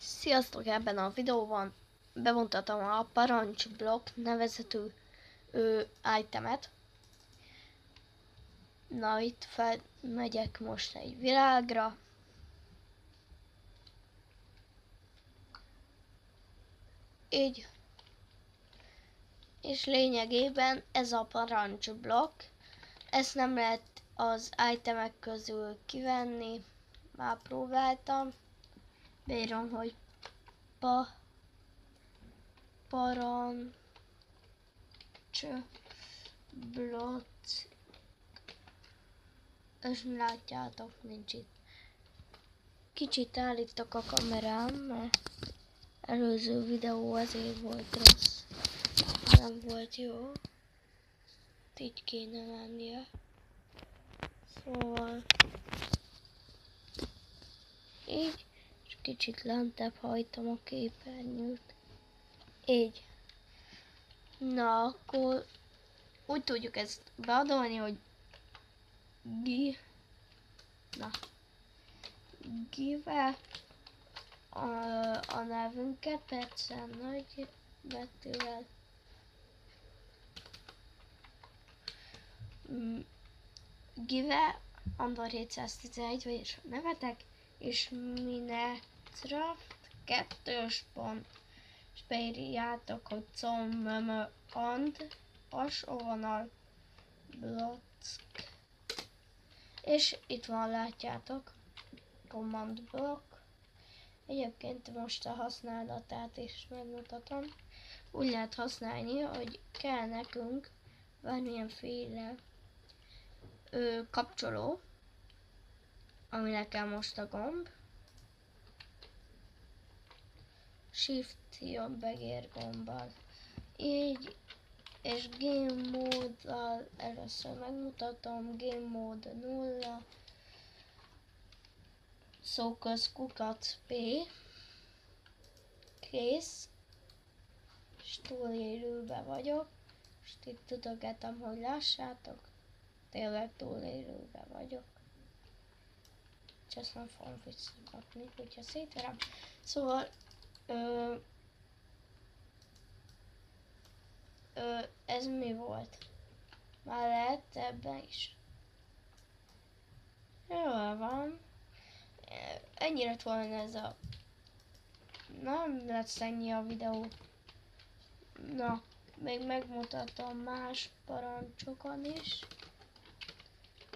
Sziasztok! Ebben a videóban bemutatom a parancsblokk nevezetű itemet. Na, itt felmegyek most egy világra. Így. És lényegében ez a parancsblokk. Ezt nem lehet az itemek közül kivenni. Már próbáltam. Beírom, hogy parancsblokk. És látjátok, nincs itt. Kicsit állítok a kamerám, mert előző videó azért volt rossz. Nem volt jó. Így kéne lennie. Szóval így, és kicsit lentebb hajtom a képernyőt. Így. Na, akkor úgy tudjuk ezt beadolni, hogy give a nevünket, persze nagy betűvel. Give Andor 711, vagyis a nevetek, és Minecraft 2. És beírjátok, hogy and pasovonal block. És itt van, látjátok, command block. Egyébként most a használatát is megmutatom. Úgy lehet használni, hogy kell nekünk bármilyenféle kapcsoló, ami nekem most a gomb. Shift jobb egér gombbal. Így, és game móddal először megmutatom, game mód 0, szóköz kukac P, kész, és túlélőbe vagyok, és itt tudogatom, hogy lássátok, tényleg túlélőbe vagyok. És ezt nem fogom visszagatni, hogyha szétverem. Szóval ez mi volt? Már lehet ebben is. Jól van. Ennyi lett volna ez a... Nem lesz ennyi a videó. Na, még megmutatom más parancsokon is.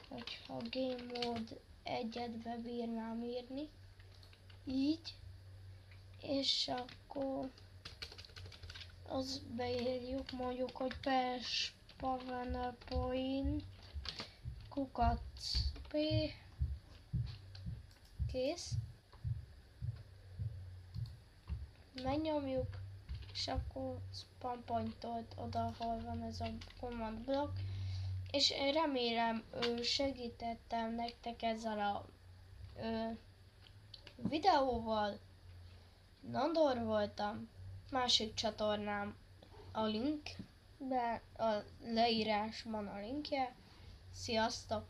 Hogyha game mode 1-et bebírnám írni. Így. És akkor... azt beírjuk, mondjuk, hogy PavanPoint kukac P, kész. Megnyomjuk, és akkor spawn pointolt oda, ahol van ez a command block. És remélem segítettem nektek ezzel a videóval. Nandor voltam. Másik csatornám a link, a leírásban a linkje. Sziasztok!